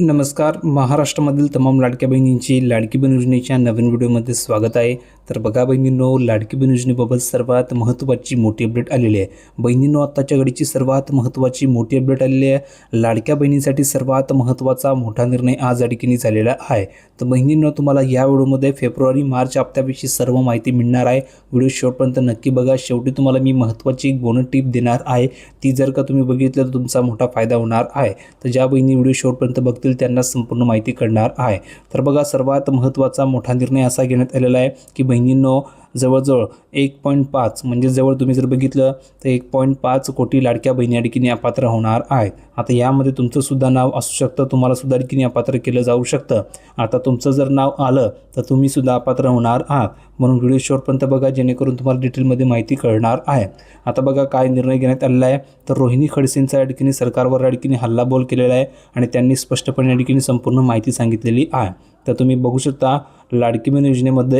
नमस्कार. महाराष्ट्रामधील तमाम लाडक्या बहिणींची लाडकी बहीण योजनेच्या नवीन व्हिडिओमध्ये स्वागत आहे. तर बघा बहिणींनो, लाडकी बहीण योजनेबाबत सर्वात महत्त्वाची मोठी अपडेट आलेली आहे. बहिणींनो, आत्ताच्या घडीची सर्वात महत्त्वाची मोठी अपडेट आलेली आहे. लाडक्या बहिणींसाठी सर्वात महत्त्वाचा मोठा निर्णय आज या ठिकाणी झालेला आहे. तर बहिणींनो, तुम्हाला या व्हिडिओमध्ये फेब्रुवारी-मार्च हप्त्याविषयी सर्व माहिती मिळणार आहे. व्हिडिओ शेवटपर्यंत नक्की बघा. शेवटी तुम्हाला मी महत्त्वाची एक बोनस टिप देणार आहे. ती जर का तुम्ही बघितलं तर तुमचा मोठा फायदा होणार आहे. तर ज्या बहिणी व्हिडिओ शेवटपर्यंत बघतील त्यांना संपूर्ण माहिती कळणार आहे. तर बघा, सर्वात महत्त्वाचा मोठा निर्णय असा घेण्यात आलेला आहे की बहिणींनो, जवळजवळ 1.5 म्हणजे जवळ तुम्ही जर बघितलं तर 1.5 कोटी लाडक्या बहिणी या ठिकाणी अपात्र होणार आहेत. आता यामध्ये तुमचं सुद्धा नाव असू शकतं, तुम्हाला सुद्धा ठिकाणी अपात्र केलं जाऊ शकतं. आता तुमचं जर नाव आलं तर तुम्ही सुद्धा अपात्र होणार आहात. म्हणून व्हिडिओ शेवटपर्यंत बघा, जेणेकरून तुम्हाला डिटेलमध्ये माहिती कळणार आहे. आता बघा काय निर्णय घेण्यात आलेला आहे. तर रोहिणी खडसेंचा या ठिकाणी सरकारवर या ठिकाणी हल्लाबोल केलेला आहे आणि त्यांनी स्पष्टपणे या ठिकाणी संपूर्ण माहिती सांगितलेली आहे. तर तुम्ही बघू शकता, लाडकी बहीण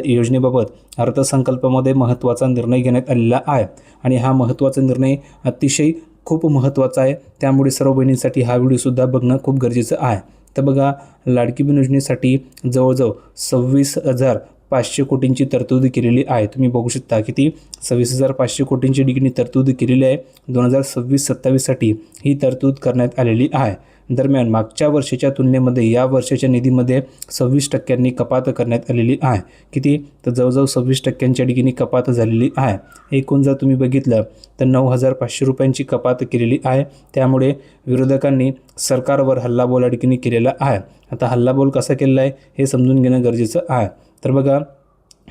योजनेबाबत अर्थसंकल्पामध्ये महत्त्वाचा निर्णय घेण्यात आलेला आहे आणि हा महत्त्वाचा निर्णय अतिशय खूप महत्त्वाचा आहे. त्यामुळे सर्व बहिणींसाठी हा व्हिडिओसुद्धा बघणं खूप गरजेचं आहे. तर बघा, लाडकी बहीण योजनेसाठी जवळजवळ 26,500 कोटींची तरतूद केलेली आहे. तुम्ही बघू शकता किती 26,500 कोटींची ठिकाणी तरतूद केलेली आहे. 2026-27साठी ही तरतूद करण्यात आलेली आहे. दरम्यान मागच्या वर्षाच्या तुलनेमध्ये या वर्षाच्या निधीमध्ये 26% कपात करण्यात आलेली आहे. किती? तर जवळजवळ 26% ठिकाणी कपात झालेली आहे. एकूण जर तुम्ही बघितलं तर 9,500 रुपयांची कपात केलेली आहे. त्यामुळे विरोधकांनी सरकारवर हल्लाबोल या ठिकाणी केलेला आहे. आता हल्लाबोल कसा केलेला आहे हे समजून घेणं गरजेचं आहे. तर बघा,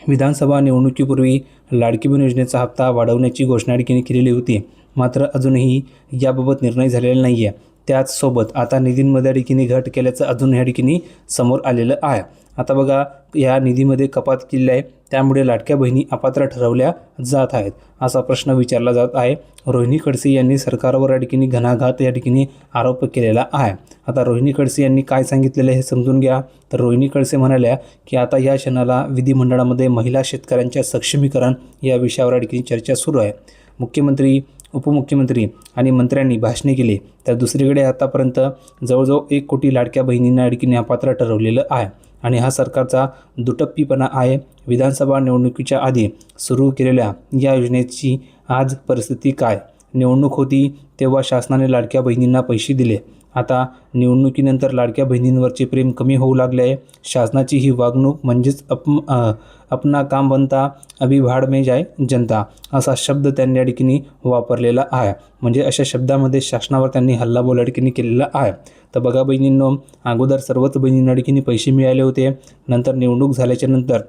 विधानसभा निवडणुकीपूर्वी लाडकी बहीण योजनेचा हप्ता वाढवण्याची घोषणा ठिकाणी केलेली होती. मात्र अजूनही याबाबत निर्णय झालेला नाही आहे. त्याचसोबत आता निधींमध्ये ठिकाणी घट केल्याचं अजून या ठिकाणी समोर आलेलं आहे. आता बघा, या निधीमध्ये कपात केली आहे, त्यामुळे लाडक्या बहिणी अपात्र ठरवल्या जात आहेत असा प्रश्न विचारला जात आहे. रोहिणी खडसे यांनी सरकारवर या ठिकाणी घणाघात या ठिकाणी आरोप केलेला आहे. आता रोहिणी खडसे यांनी काय सांगितलेलं हे समजून घ्या. तर रोहिणी खडसे म्हणाल्या की आता या क्षणाला विधिमंडळामध्ये महिला शेतकऱ्यांच्या सक्षमीकरण या विषयावर या ठिकाणी चर्चा सुरू आहे. मुख्यमंत्री, उपमुख्यमंत्री आणि मंत्र्यांनी भाषणे केली. तर दुसरीकडे आतापर्यंत जवळजवळ 1 कोटी लाडक्या बहिणींना ठिकाणी अपात्र ठरवलेलं आहे आणि हा सरकारचा दुटप्पीपणा आहे. विधानसभा निवडणुकीच्या आधी सुरू केलेल्या या योजनेची आज परिस्थिती काय? निवडणूक होती तेव्हा शासनाने लाडक्या बहिणींना पैसे दिले. आता निवडणुकीनंतर लाडक्या बहिणींवरचे प्रेम कमी होऊ लागले आहे. शासनाची ही वागणूक म्हणजेच अपना काम बनता अभी भाड में जाय जनता असा शब्द त्यांनी या ठिकाणी वापरलेला आहे. म्हणजे अशा शब्दामध्ये शासनावर त्यांनी हल्लाबोल या ठिकाणी केलेला आहे. तर बघा बहिणींनो, अगोदर सर्वच बहिणींना ठिकाणी पैसे मिळाले होते. नंतर निवडणूक झाल्याच्या नंतर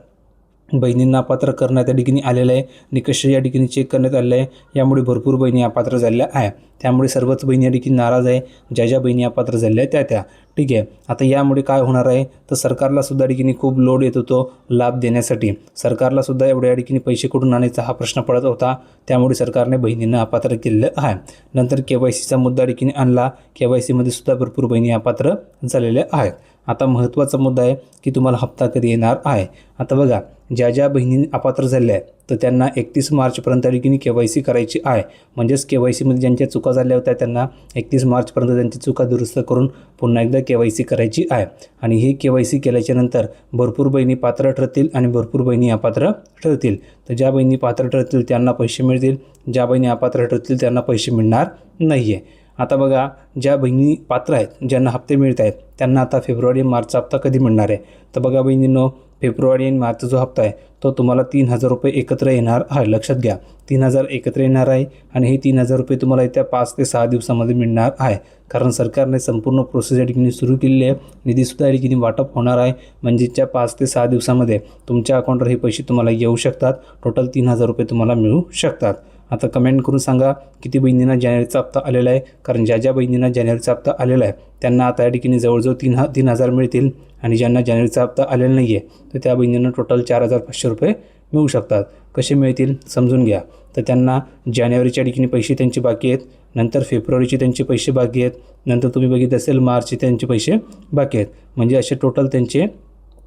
बहिणींना अपात्र करण्यात या ठिकाणी आलेलं आहे. निकष या ठिकाणी चेक करण्यात आलेलं आहे. यामुळे भरपूर बहिणी अपात्र झालेल्या आहे. त्यामुळे सर्वच बहिणी या ठिकाणी नाराज आहे. ज्या बहिणी अपात्र झालेल्या आहेत त्या ठीक आहे. आता यामुळे काय होणार आहे, तर सरकारला सुद्धा ठिकाणी खूप लोड येत होतो लाभ देण्यासाठी. सरकारला सुद्धा एवढ्या या ठिकाणी पैसे कुठून आणायचा हा प्रश्न पडत होता. त्यामुळे सरकारने बहिणींना अपात्र केलेलं आहे. नंतर KYCचा मुद्दा ठिकाणी आणला. KYCमध्ये सुद्धा भरपूर बहिणी अपात्र झालेल्या आहेत. आता महत्त्वाचा मुद्दा आहे की तुम्हाला हप्ता कधी येणार आहे. आता बघा, ज्या बहिणी अपात्र झाल्या आहेत तर त्यांना 31 मार्चपर्यंत ठिकाणी KYC करायची आहे. म्हणजेच KYCमध्ये ज्यांच्या चुका झाल्या होत्या त्यांना 31 मार्चपर्यंत त्यांची चुका दुरुस्त करून पुन्हा एकदा KYC करायची आहे. आणि ही KYC केल्याच्यानंतर भरपूर बहिणी पात्र ठरतील आणि भरपूर बहिणी अपात्र ठरतील. तर ज्या बहिणी पात्र ठरतील त्यांना पैसे मिळतील, ज्या बहिणी अपात्र ठरतील त्यांना पैसे मिळणार नाही आहे. आता बघा, ज्या बहिणी पात्र आहेत, ज्यांना हप्ते मिळत आहेत, त्यांना आता फेब्रुवारी-मार्चचा हप्ता कधी मिळणार आहे. तर बघा बहिणींनो, फेब्रुवारी आणि मार्चचा जो हप्ता आहे तो तुम्हाला 3,000 रुपये एकत्र येणार आहे. लक्षात घ्या, 3,000 एकत्र येणार आहे आणि हे 3,000 रुपये तुम्हाला येत्या 5 ते 6 दिवसामध्ये मिळणार आहे. कारण सरकारने संपूर्ण प्रोसेस या ठिकाणी सुरू केलेली आहे. निधीसुद्धा या ठिकाणी वाटप होणार आहे. म्हणजेच्या 5 ते 6 दिवसामध्ये तुमच्या अकाउंटवर हे पैसे तुम्हाला येऊ शकतात. टोटल 3,000 रुपये तुम्हाला मिळू शकतात. आता कमेंट करून सांगा किती बहिणींना जानेवारीचा हप्ता आलेला आहे. कारण ज्या बहिणींना जानेवारीचा हप्ता आलेला आहे त्यांना आता या ठिकाणी जवळजवळ 3,000 मिळतील आणि ज्यांना जानेवारीचा हप्ता आलेला नाही आहे तर त्या बहिणींना टोटल 4,500 रुपये मिळू शकतात. कसे मिळतील समजून घ्या. तर त्यांना जानेवारीच्या ठिकाणी पैसे त्यांचे बाकी आहेत, नंतर फेब्रुवारीचे त्यांचे पैसे बाकी आहेत, नंतर तुम्ही बघितलं असेल मार्चचे त्यांचे पैसे बाकी आहेत. म्हणजे असे टोटल त्यांचे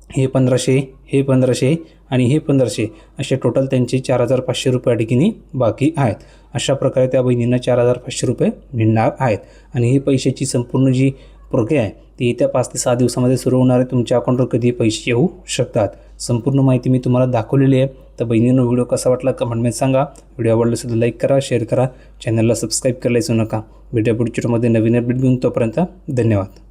हे 1,500, हे 1,500 आणि हे 1,500 असे टोटल त्यांचे 4,500 रुपये ठिकाणी बाकी आहेत. अशा प्रकारे त्या बहिणींना 4,500 रुपये मिळणार आहेत आणि ही पैशाची संपूर्ण जी प्रक्रिया आहे ते येत्या 5 ते 6 दिवसामध्ये सुरू होणार आहे. तुमच्या अकाउंटवर कधी पैसे येऊ शकतात. संपूर्ण माहिती मी तुम्हाला दाखवलेली आहे. तर बहिणींनो, व्हिडिओ कसा वाटला कमेंटमध्ये सांगा. व्हिडिओ आवडला सुद्धा लाईक करा, शेअर करा, चॅनलला सबस्क्राईब करायला विसरू नका. व्हिडिओ पुढच्या व्हिडिओमध्ये नवीन अपडेट घेऊन, तोपर्यंत धन्यवाद.